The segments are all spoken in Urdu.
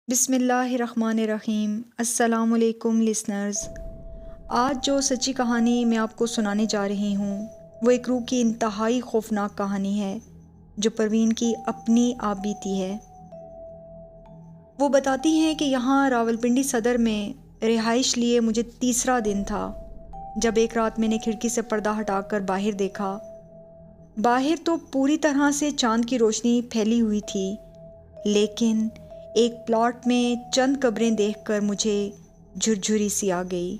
بسم اللہ الرحمن الرحیم۔ السلام علیکم لسنرز۔ آج جو سچی کہانی میں آپ کو سنانے جا رہی ہوں وہ ایک روح کی انتہائی خوفناک کہانی ہے جو پروین کی اپنی آپ بیتی ہے۔ وہ بتاتی ہیں کہ یہاں راولپنڈی صدر میں رہائش لیے مجھے تیسرا دن تھا جب ایک رات میں نے کھڑکی سے پردہ ہٹا کر باہر دیکھا۔ باہر تو پوری طرح سے چاند کی روشنی پھیلی ہوئی تھی، لیکن ایک پلاٹ میں چند قبریں دیکھ کر مجھے جھرجھری سی آ گئی۔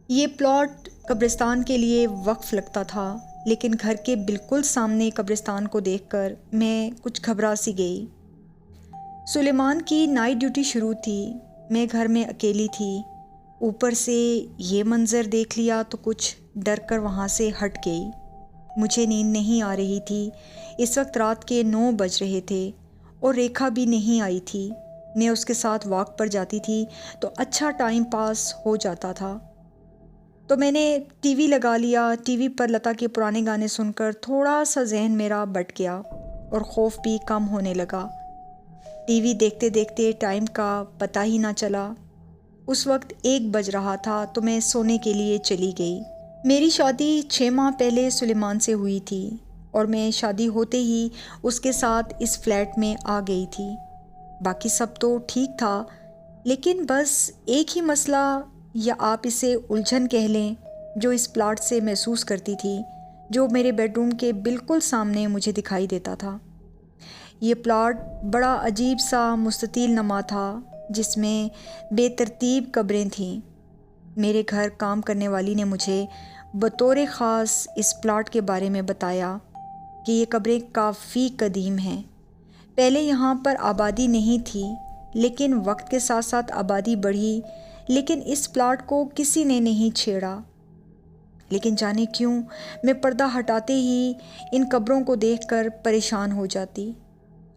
یہ پلاٹ قبرستان کے لیے وقف لگتا تھا، لیکن گھر کے بالکل سامنے قبرستان کو دیکھ کر میں کچھ گھبرا سی گئی۔ سلیمان کی نائٹ ڈیوٹی شروع تھی، میں گھر میں اکیلی تھی۔ اوپر سے یہ منظر دیکھ لیا تو کچھ ڈر کر وہاں سے ہٹ گئی۔ مجھے نیند نہیں آ رہی تھی۔ اس وقت رات کے 9 بج رہے تھے اور ریکھا بھی نہیں آئی تھی۔ میں اس کے ساتھ واک پر جاتی تھی تو اچھا ٹائم پاس ہو جاتا تھا، تو میں نے ٹی وی لگا لیا۔ ٹی وی پر لتا کے پرانے گانے سن کر تھوڑا سا ذہن میرا بٹ گیا اور خوف بھی کم ہونے لگا۔ ٹی وی دیکھتے دیکھتے ٹائم کا پتہ ہی نہ چلا۔ اس وقت 1 بج رہا تھا تو میں سونے کے لیے چلی گئی۔ میری شادی 6 ماہ پہلے سلیمان سے ہوئی تھی اور میں شادی ہوتے ہی اس کے ساتھ اس فلیٹ میں آ گئی تھی۔ باقی سب تو ٹھیک تھا، لیکن بس ایک ہی مسئلہ، یا آپ اسے الجھن کہہ لیں، جو اس پلاٹ سے محسوس کرتی تھی، جو میرے بیڈ روم کے بالکل سامنے مجھے دکھائی دیتا تھا۔ یہ پلاٹ بڑا عجیب سا مستطیل نما تھا جس میں بے ترتیب قبریں تھیں۔ میرے گھر کام کرنے والی نے مجھے بطور خاص اس پلاٹ کے بارے میں بتایا کہ یہ قبریں کافی قدیم ہیں۔ پہلے یہاں پر آبادی نہیں تھی، لیکن وقت کے ساتھ ساتھ آبادی بڑھی، لیکن اس پلاٹ کو کسی نے نہیں چھیڑا۔ لیکن جانے کیوں میں پردہ ہٹاتے ہی ان قبروں کو دیکھ کر پریشان ہو جاتی۔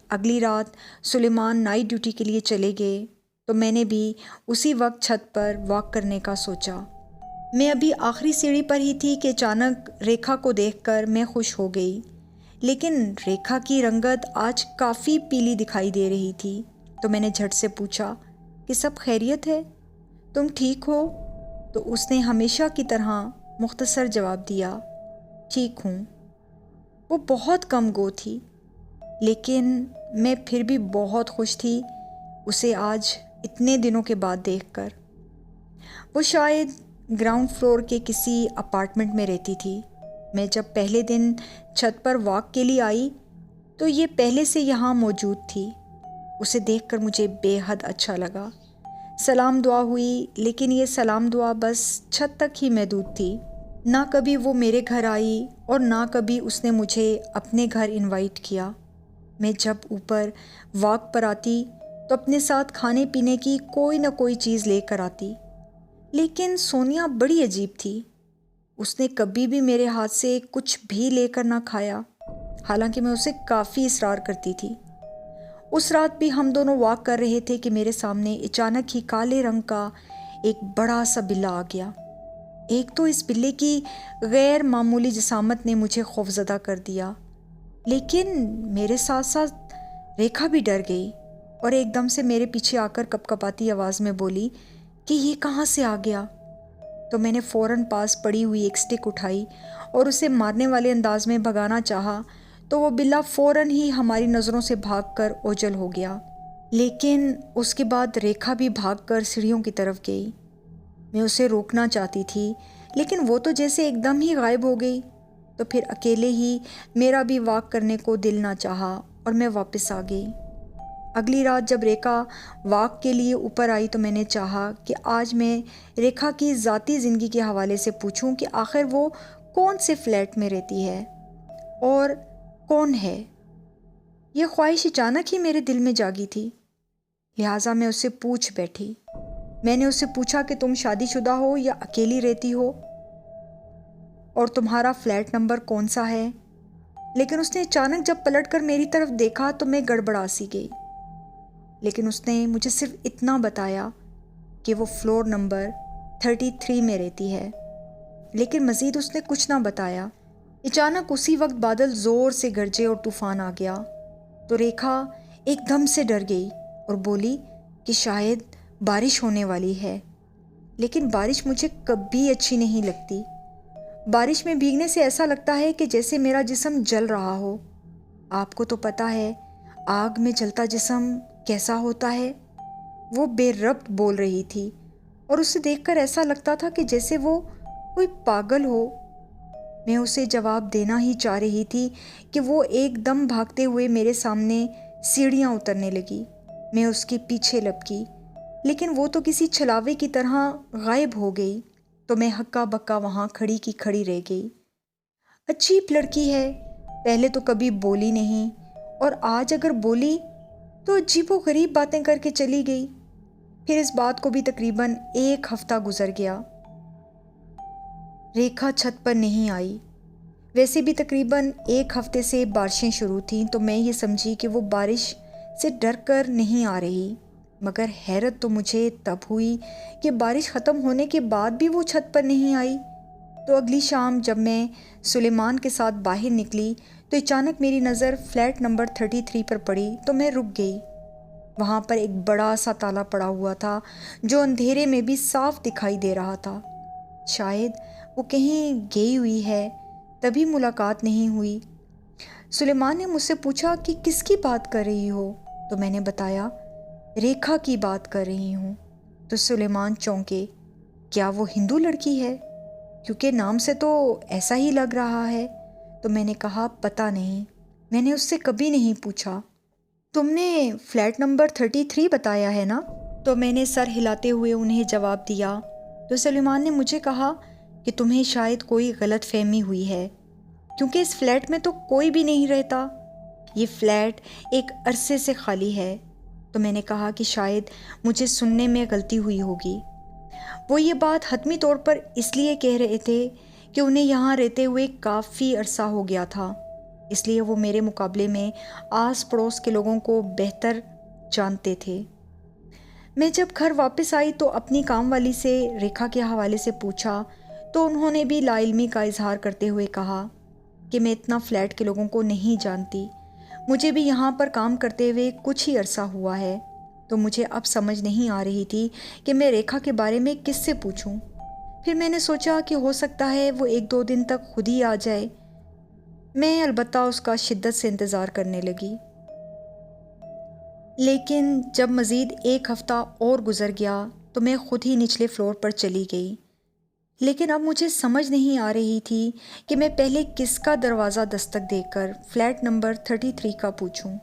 اگلی رات سلیمان نائٹ ڈیوٹی کے لیے چلے گئے تو میں نے بھی اسی وقت چھت پر واک کرنے کا سوچا۔ میں ابھی آخری سیڑھی پر ہی تھی کہ اچانک ریکھا کو دیکھ کر میں خوش ہو گئی، لیکن ریکھا کی رنگت آج کافی پیلی دکھائی دے رہی تھی، تو میں نے جھٹ سے پوچھا کہ سب خیریت ہے؟ تم ٹھیک ہو؟ تو اس نے ہمیشہ کی طرح مختصر جواب دیا، ٹھیک ہوں۔ وہ بہت کم گو تھی، لیکن میں پھر بھی بہت خوش تھی اسے آج اتنے دنوں کے بعد دیکھ کر۔ وہ شاید گراؤنڈ فلور کے کسی اپارٹمنٹ میں رہتی تھی۔ میں جب پہلے دن چھت پر واک کے لیے آئی تو یہ پہلے سے یہاں موجود تھی۔ اسے دیکھ کر مجھے بے حد اچھا لگا۔ سلام دعا ہوئی، لیکن یہ سلام دعا بس چھت تک ہی محدود تھی۔ نہ کبھی وہ میرے گھر آئی اور نہ کبھی اس نے مجھے اپنے گھر انوائٹ کیا۔ میں جب اوپر واک پر آتی تو اپنے ساتھ کھانے پینے کی کوئی نہ کوئی چیز لے کر آتی، لیکن سونیا بڑی عجیب تھی۔ اس نے کبھی بھی میرے ہاتھ سے کچھ بھی لے کر نہ کھایا، حالانکہ میں اسے کافی اصرار کرتی تھی۔ اس رات بھی ہم دونوں واک کر رہے تھے کہ میرے سامنے اچانک ہی کالے رنگ کا ایک بڑا سا بلا آ گیا۔ ایک تو اس بلے کی غیر معمولی جسامت نے مجھے خوفزدہ کر دیا، لیکن میرے ساتھ ساتھ ریکھا بھی ڈر گئی اور ایک دم سے میرے پیچھے آ کر کپ کپاتی آواز میں بولی کہ یہ کہاں سے آ گیا؟ تو میں نے فوراً پاس پڑی ہوئی ایک سٹک اٹھائی اور اسے مارنے والے انداز میں بھگانا چاہا تو وہ بلا فوراً ہی ہماری نظروں سے بھاگ کر اوجھل ہو گیا۔ لیکن اس کے بعد ریکھا بھی بھاگ کر سیڑھیوں کی طرف گئی۔ میں اسے روکنا چاہتی تھی، لیکن وہ تو جیسے ایک دم ہی غائب ہو گئی۔ تو پھر اکیلے ہی میرا بھی واک کرنے کو دل نہ چاہا اور میں واپس آ گئی۔ اگلی رات جب ریکھا واک کے لیے اوپر آئی تو میں نے چاہا کہ آج میں ریکھا کی ذاتی زندگی کے حوالے سے پوچھوں کہ آخر وہ کون سے فلیٹ میں رہتی ہے اور کون ہے۔ یہ خواہش اچانک ہی میرے دل میں جاگی تھی، لہٰذا میں اسے پوچھ بیٹھی۔ میں نے اسے پوچھا کہ تم شادی شدہ ہو یا اکیلی رہتی ہو، اور تمہارا فلیٹ نمبر کون سا ہے؟ لیکن اس نے اچانک جب پلٹ کر میری طرف دیکھا تو میں گڑبڑا سی گئی۔ لیکن اس نے مجھے صرف اتنا بتایا کہ وہ فلور نمبر 33 میں رہتی ہے، لیکن مزید اس نے کچھ نہ بتایا۔ اچانک اسی وقت بادل زور سے گرجے اور طوفان آ گیا، تو ریکھا ایک دم سے ڈر گئی اور بولی، کہ شاید بارش ہونے والی ہے، لیکن بارش مجھے کبھی اچھی نہیں لگتی۔ بارش میں بھیگنے سے ایسا لگتا ہے کہ جیسے میرا جسم جل رہا ہو۔ آپ کو تو پتہ ہے آگ میں جلتا جسم کیسا ہوتا ہے۔ وہ بے ربط بول رہی تھی اور اسے دیکھ کر ایسا لگتا تھا کہ جیسے وہ کوئی پاگل ہو۔ میں اسے جواب دینا ہی چاہ رہی تھی کہ وہ ایک دم بھاگتے ہوئے میرے سامنے سیڑھیاں اترنے لگی۔ میں اس کے پیچھے لپکی، لیکن وہ تو کسی چھلاوے کی طرح غائب ہو گئی، تو میں ہکا بکا وہاں کھڑی کی کھڑی رہ گئی۔ عجیب لڑکی ہے، پہلے تو کبھی بولی نہیں، اور آج اگر بولی تو عجیب و غریب باتیں کر کے چلی گئی۔ پھر اس بات کو بھی تقریباً 1 ہفتہ گزر گیا۔ ریکھا چھت پر نہیں آئی۔ ویسے بھی تقریباً 1 ہفتے سے بارشیں شروع تھیں، تو میں یہ سمجھی کہ وہ بارش سے ڈر کر نہیں آ رہی، مگر حیرت تو مجھے تب ہوئی کہ بارش ختم ہونے کے بعد بھی وہ چھت پر نہیں آئی۔ تو اگلی شام جب میں سلیمان کے ساتھ باہر نکلی تو اچانک میری نظر فلیٹ نمبر 33 پر پڑی، تو میں رک گئی۔ وہاں پر ایک بڑا سا تالا پڑا ہوا تھا جو اندھیرے میں بھی صاف دکھائی دے رہا تھا۔ شاید وہ کہیں گئی ہوئی ہے، تبھی ملاقات نہیں ہوئی۔ سلیمان نے مجھ سے پوچھا کہ کس کی بات کر رہی ہو؟ تو میں نے بتایا ریکھا کی بات کر رہی ہوں۔ تو سلیمان چونکے، کیا وہ ہندو لڑکی ہے؟ کیونکہ نام سے تو ایسا ہی لگ رہا ہے۔ تو میں نے کہا پتہ نہیں، میں نے اس سے کبھی نہیں پوچھا۔ تم نے فلیٹ نمبر 33 بتایا ہے نا؟ تو میں نے سر ہلاتے ہوئے انہیں جواب دیا۔ تو سلیمان نے مجھے کہا کہ تمہیں شاید کوئی غلط فہمی ہوئی ہے، کیونکہ اس فلیٹ میں تو کوئی بھی نہیں رہتا۔ یہ فلیٹ ایک عرصے سے خالی ہے۔ تو میں نے کہا کہ شاید مجھے سننے میں غلطی ہوئی ہوگی۔ وہ یہ بات حتمی طور پر اس لیے کہہ رہے تھے کہ انہیں یہاں رہتے ہوئے کافی عرصہ ہو گیا تھا، اس لیے وہ میرے مقابلے میں آس پڑوس کے لوگوں کو بہتر جانتے تھے۔ میں جب گھر واپس آئی تو اپنی کام والی سے ریکھا کے حوالے سے پوچھا، تو انہوں نے بھی لا علمی کا اظہار کرتے ہوئے کہا کہ میں اتنا فلیٹ کے لوگوں کو نہیں جانتی، مجھے بھی یہاں پر کام کرتے ہوئے کچھ ہی عرصہ ہوا ہے، تو مجھے اب سمجھ نہیں آ رہی تھی کہ میں ریکھا کے بارے میں کس سے پوچھوں۔ پھر میں نے سوچا کہ ہو سکتا ہے وہ 1-2 دن تک خود ہی آ جائے۔ میں البتہ اس کا شدت سے انتظار کرنے لگی۔ لیکن جب مزید 1 ہفتہ اور گزر گیا تو میں خود ہی نچلے فلور پر چلی گئی۔ لیکن اب مجھے سمجھ نہیں آ رہی تھی کہ میں پہلے کس کا دروازہ دستک دے کر فلیٹ نمبر 33 کا پوچھوں۔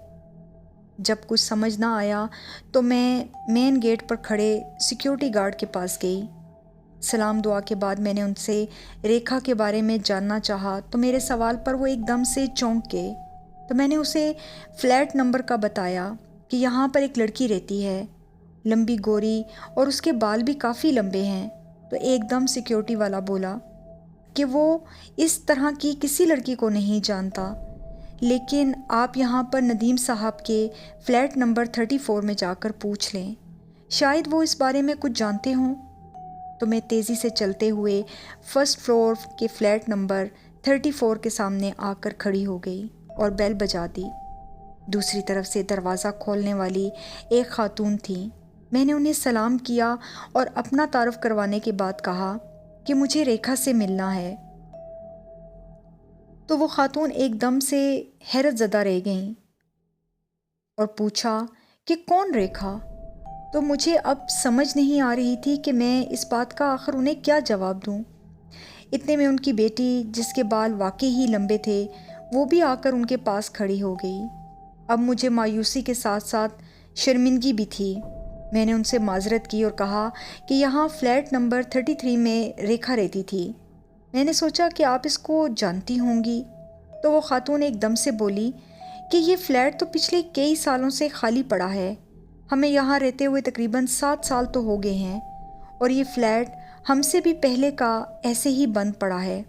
جب کچھ سمجھ نہ آیا تو میں مین گیٹ پر کھڑے سیکیورٹی گارڈ کے پاس گئی۔ سلام دعا کے بعد میں نے ان سے ریکھا کے بارے میں جاننا چاہا، تو میرے سوال پر وہ ایک دم سے چونک گئے۔ تو میں نے اسے فلیٹ نمبر کا بتایا کہ یہاں پر ایک لڑکی رہتی ہے، لمبی گوری، اور اس کے بال بھی کافی لمبے ہیں۔ تو ایک دم سیکیورٹی والا بولا کہ وہ اس طرح کی کسی لڑکی کو نہیں جانتا، لیکن آپ یہاں پر ندیم صاحب کے فلیٹ نمبر 34 میں جا کر پوچھ لیں، شاید وہ اس بارے میں کچھ جانتے ہوں۔ تو میں تیزی سے چلتے ہوئے فرسٹ فلور کے فلیٹ نمبر 34 کے سامنے آ کر کھڑی ہو گئی اور بیل بجا دی۔ دوسری طرف سے دروازہ کھولنے والی ایک خاتون تھی۔ میں نے انہیں سلام کیا اور اپنا تعارف کروانے کے بعد کہا کہ مجھے ریکھا سے ملنا ہے۔ تو وہ خاتون ایک دم سے حیرت زدہ رہ گئیں اور پوچھا کہ کون ریکھا؟ تو مجھے اب سمجھ نہیں آ رہی تھی کہ میں اس بات کا آخر انہیں کیا جواب دوں۔ اتنے میں ان کی بیٹی، جس کے بال واقعی ہی لمبے تھے، وہ بھی آ کر ان کے پاس کھڑی ہو گئی۔ اب مجھے مایوسی کے ساتھ ساتھ شرمندگی بھی تھی۔ میں نے ان سے معذرت کی اور کہا کہ یہاں فلیٹ نمبر 33 میں ریکھا رہتی تھی، میں نے سوچا کہ آپ اس کو جانتی ہوں گی۔ تو وہ خاتون ایک دم سے بولی کہ یہ فلیٹ تو پچھلے کئی سالوں سے خالی پڑا ہے، ہمیں یہاں رہتے ہوئے تقریباً 7 سال تو ہو گئے ہیں، اور یہ فلیٹ ہم سے بھی پہلے کا ایسے ہی بند پڑا ہے۔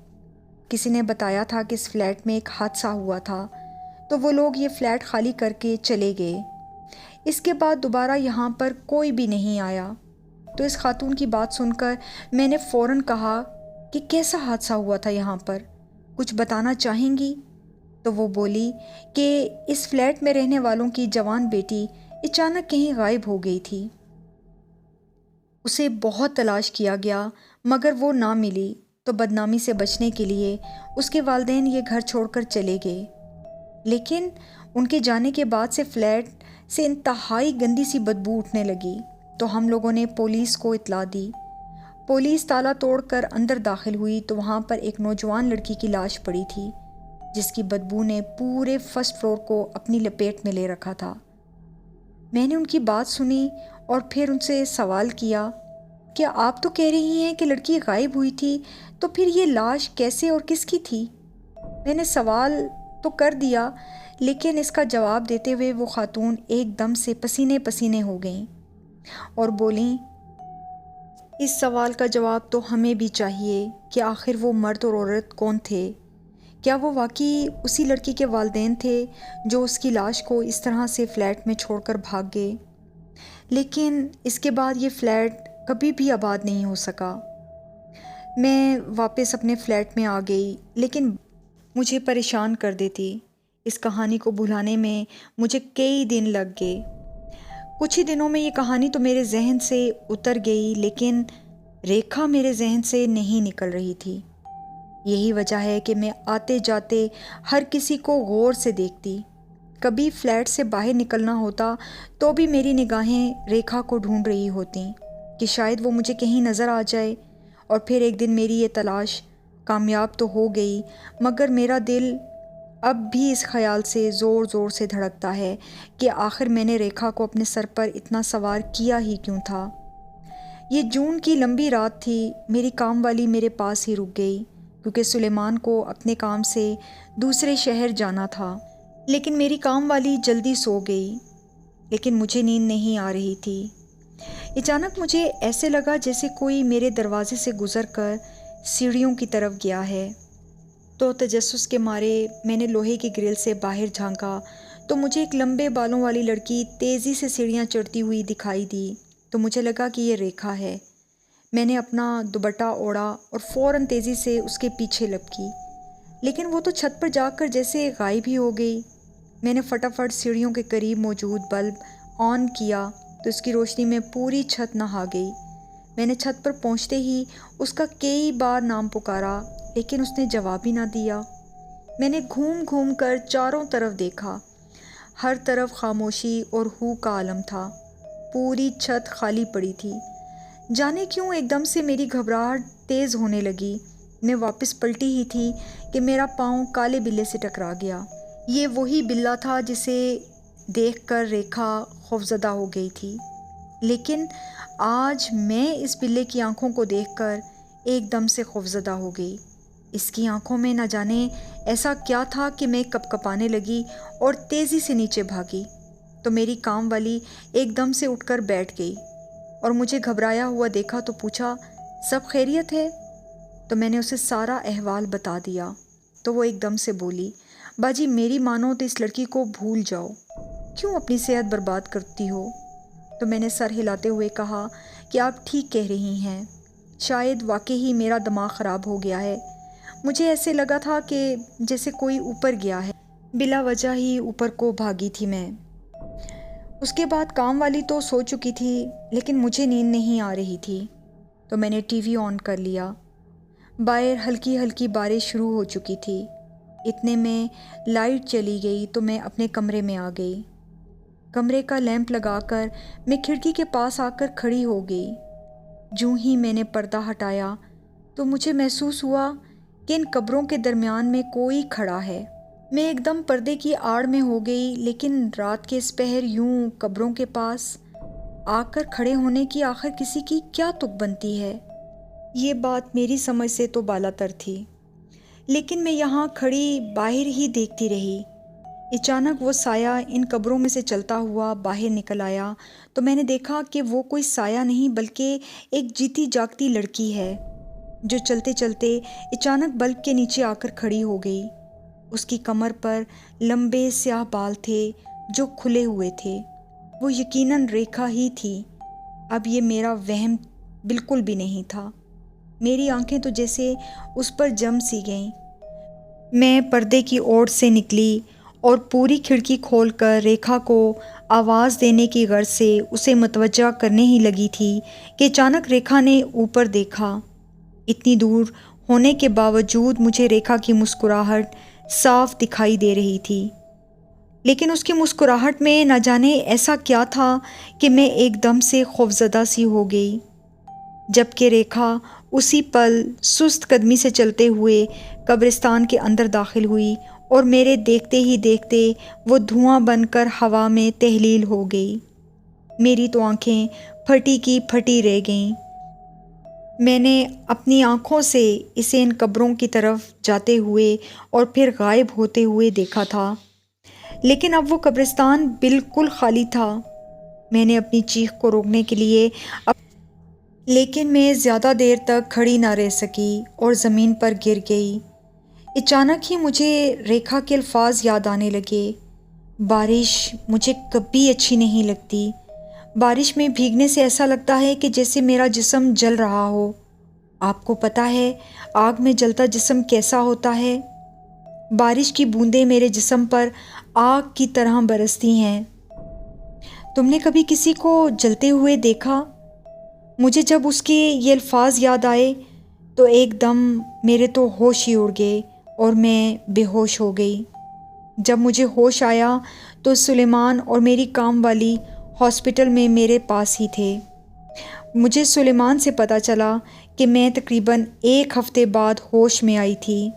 کسی نے بتایا تھا کہ اس فلیٹ میں ایک حادثہ ہوا تھا، تو وہ لوگ یہ فلیٹ خالی کر کے چلے گئے۔ اس کے بعد دوبارہ یہاں پر کوئی بھی نہیں آیا۔ تو اس خاتون کی بات سن کر میں نے فوراً کہا کہ کیسا حادثہ ہوا تھا یہاں پر، کچھ بتانا چاہیں گی؟ تو وہ بولی کہ اس فلیٹ میں رہنے والوں کی جوان بیٹی اچانک کہیں غائب ہو گئی تھی۔ اسے بہت تلاش کیا گیا مگر وہ نہ ملی، تو بدنامی سے بچنے کے لیے اس کے والدین یہ گھر چھوڑ کر چلے گئے۔ لیکن ان کے جانے کے بعد سے فلیٹ سے انتہائی گندی سی بدبو اٹھنے لگی، تو ہم لوگوں نے پولیس کو اطلاع دی۔ پولیس تالا توڑ کر اندر داخل ہوئی تو وہاں پر ایک نوجوان لڑکی کی لاش پڑی تھی، جس کی بدبو نے پورے فرسٹ فلور کو اپنی لپیٹ میں لے رکھا تھا۔ میں نے ان کی بات سنی اور پھر ان سے سوال کیا کہ آپ تو کہہ رہی ہیں کہ لڑکی غائب ہوئی تھی، تو پھر یہ لاش کیسے اور کس کی تھی؟ میں نے سوال تو کر دیا، لیکن اس کا جواب دیتے ہوئے وہ خاتون ایک دم سے پسینے پسینے ہو گئیں اور بولیں، اس سوال کا جواب تو ہمیں بھی چاہیے کہ آخر وہ مرد اور عورت کون تھے؟ کیا وہ واقعی اسی لڑکی کے والدین تھے جو اس کی لاش کو اس طرح سے فلیٹ میں چھوڑ کر بھاگ گئے؟ لیکن اس کے بعد یہ فلیٹ کبھی بھی آباد نہیں ہو سکا۔ میں واپس اپنے فلیٹ میں آ گئی، لیکن مجھے پریشان کر دیتی۔ اس کہانی کو بھلانے میں مجھے کئی دن لگ گئے۔ کچھ ہی دنوں میں یہ کہانی تو میرے ذہن سے اتر گئی، لیکن ریکھا میرے ذہن سے نہیں نکل رہی تھی۔ یہی وجہ ہے کہ میں آتے جاتے ہر کسی کو غور سے دیکھتی۔ کبھی فلیٹ سے باہر نکلنا ہوتا تو بھی میری نگاہیں ریکھا کو ڈھونڈ رہی ہوتیں کہ شاید وہ مجھے کہیں نظر آ جائے۔ اور پھر ایک دن میری یہ تلاش کامیاب تو ہو گئی، مگر میرا دل اب بھی اس خیال سے زور زور سے دھڑکتا ہے کہ آخر میں نے ریکھا کو اپنے سر پر اتنا سوار کیا ہی کیوں تھا۔ یہ جون کی لمبی رات تھی۔ میری کام والی میرے پاس ہی رک گئی کیونکہ سلیمان کو اپنے کام سے دوسرے شہر جانا تھا۔ لیکن میری کام والی جلدی سو گئی، لیکن مجھے نیند نہیں آ رہی تھی۔ اچانک مجھے ایسے لگا جیسے کوئی میرے دروازے سے گزر کر سیڑھیوں کی طرف گیا ہے، تو تجسس کے مارے میں نے لوہے کی گرل سے باہر جھانکا تو مجھے ایک لمبے بالوں والی لڑکی تیزی سے سیڑھیاں چڑھتی ہوئی دکھائی دی، تو مجھے لگا کہ یہ ریکھا ہے۔ میں نے اپنا دوپٹہ اوڑھا اور فوراً تیزی سے اس کے پیچھے لپکی، لیکن وہ تو چھت پر جا کر جیسے غائب ہی ہو گئی۔ میں نے فٹافٹ سیڑھیوں کے قریب موجود بلب آن کیا تو اس کی روشنی میں پوری چھت نہا گئی۔ میں نے چھت پر پہنچتے ہی اس کا کئی بار نام پکارا، لیکن اس نے جواب ہی نہ دیا۔ میں نے گھوم گھوم کر چاروں طرف دیکھا، ہر طرف خاموشی اور ہو کا عالم تھا، پوری چھت خالی پڑی تھی۔ جانے کیوں ایک دم سے میری گھبراہٹ تیز ہونے لگی۔ میں واپس پلٹی ہی تھی کہ میرا پاؤں کالے بلے سے ٹکرا گیا۔ یہ وہی بلّا تھا جسے دیکھ کر ریکھا خوفزدہ ہو گئی تھی، لیکن آج میں اس بلے کی آنکھوں کو دیکھ کر ایک دم سے خوفزدہ ہو گئی۔ اس کی آنکھوں میں نہ جانے ایسا کیا تھا کہ میں کپ کپانے لگی اور تیزی سے نیچے بھاگی، تو میری کام والی ایک دم سے اٹھ کر بیٹھ گئی اور مجھے گھبرایا ہوا دیکھا تو پوچھا، سب خیریت ہے؟ تو میں نے اسے سارا احوال بتا دیا، تو وہ ایک دم سے بولی، باجی میری مانو تو اس لڑکی کو بھول جاؤ، کیوں اپنی صحت برباد کرتی ہو؟ تو میں نے سر ہلاتے ہوئے کہا کہ آپ ٹھیک کہہ رہی ہیں، شاید واقعی ہی میرا دماغ خراب ہو گیا ہے۔ مجھے ایسے لگا تھا کہ جیسے کوئی اوپر گیا ہے، بلا وجہ ہی اوپر کو بھاگی تھی میں۔ اس کے بعد کام والی تو سو چکی تھی، لیکن مجھے نیند نہیں آ رہی تھی، تو میں نے ٹی وی آن کر لیا۔ باہر ہلکی ہلکی بارش شروع ہو چکی تھی۔ اتنے میں لائٹ چلی گئی تو میں اپنے کمرے میں آ گئی۔ کمرے کا لیمپ لگا کر میں کھڑکی کے پاس آ کر کھڑی ہو گئی۔ جوں ہی میں نے پردہ ہٹایا تو مجھے محسوس ہوا کہ ان قبروں کے درمیان میں کوئی کھڑا ہے۔ میں ایک دم پردے کی آڑ میں ہو گئی، لیکن رات کے اس پہر یوں قبروں کے پاس آ کر کھڑے ہونے کی آخر کسی کی کیا تک بنتی ہے؟ یہ بات میری سمجھ سے تو بالاتر تھی، لیکن میں یہاں کھڑی باہر ہی دیکھتی رہی۔ اچانک وہ سایہ ان قبروں میں سے چلتا ہوا باہر نکل آیا، تو میں نے دیکھا کہ وہ کوئی سایہ نہیں بلکہ ایک جیتی جاگتی لڑکی ہے، جو چلتے چلتے اچانک بلب کے نیچے آ کر کھڑی ہو گئی۔ اس کی کمر پر لمبے سیاہ بال تھے جو کھلے ہوئے تھے۔ وہ یقیناً ریکھا ہی تھی۔ اب یہ میرا وہم بالکل بھی نہیں تھا۔ میری آنکھیں تو جیسے اس پر جم سی گئیں۔ میں پردے کی اوٹ سے نکلی اور پوری کھڑکی کھول کر ریکھا کو آواز دینے کی غرض سے اسے متوجہ کرنے ہی لگی تھی کہ اچانک ریکھا نے اوپر دیکھا۔ اتنی دور ہونے کے باوجود مجھے ریکھا کی مسکراہٹ صاف دکھائی دے رہی تھی، لیکن اس کی مسکراہٹ میں نہ جانے ایسا کیا تھا کہ میں ایک دم سے خوفزدہ سی ہو گئی، جبکہ ریکھا اسی پل سست قدمی سے چلتے ہوئے قبرستان کے اندر داخل ہوئی اور میرے دیکھتے ہی دیکھتے وہ دھواں بن کر ہوا میں تحلیل ہو گئی۔ میری تو آنکھیں پھٹی کی پھٹی رہ گئیں۔ میں نے اپنی آنکھوں سے اسے ان قبروں کی طرف جاتے ہوئے اور پھر غائب ہوتے ہوئے دیکھا تھا، لیکن اب وہ قبرستان بالکل خالی تھا۔ میں نے اپنی چیخ کو روکنے کے لیے لیکن میں زیادہ دیر تک کھڑی نہ رہ سکی اور زمین پر گر گئی۔ اچانک ہی مجھے ریکھا کے الفاظ یاد آنے لگے۔ بارش مجھے کبھی اچھی نہیں لگتی۔ بارش میں بھیگنے سے ایسا لگتا ہے کہ جیسے میرا جسم جل رہا ہو۔ آپ کو پتہ ہے آگ میں جلتا جسم کیسا ہوتا ہے؟ بارش کی بوندیں میرے جسم پر آگ کی طرح برستی ہیں۔ تم نے کبھی کسی کو جلتے ہوئے دیکھا؟ مجھے جب اس کے یہ الفاظ یاد آئے تو ایک دم میرے تو ہوش ہی اڑ گئے اور میں بے ہوش ہو گئی۔ جب مجھے ہوش آیا تو سلیمان اور میری کام والی ہاسپٹل میں میرے پاس ہی تھے۔ مجھے سلیمان سے پتہ چلا کہ میں تقریباً 1 ہفتے بعد ہوش میں آئی تھی،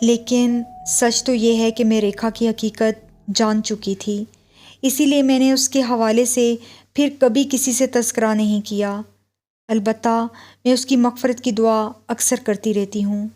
لیکن سچ تو یہ ہے کہ میں ریکھا کی حقیقت جان چکی تھی، اسی لیے میں نے اس کے حوالے سے پھر کبھی کسی سے تذکرہ نہیں کیا۔ البتہ میں اس کی مغفرت کی دعا اکثر کرتی رہتی ہوں۔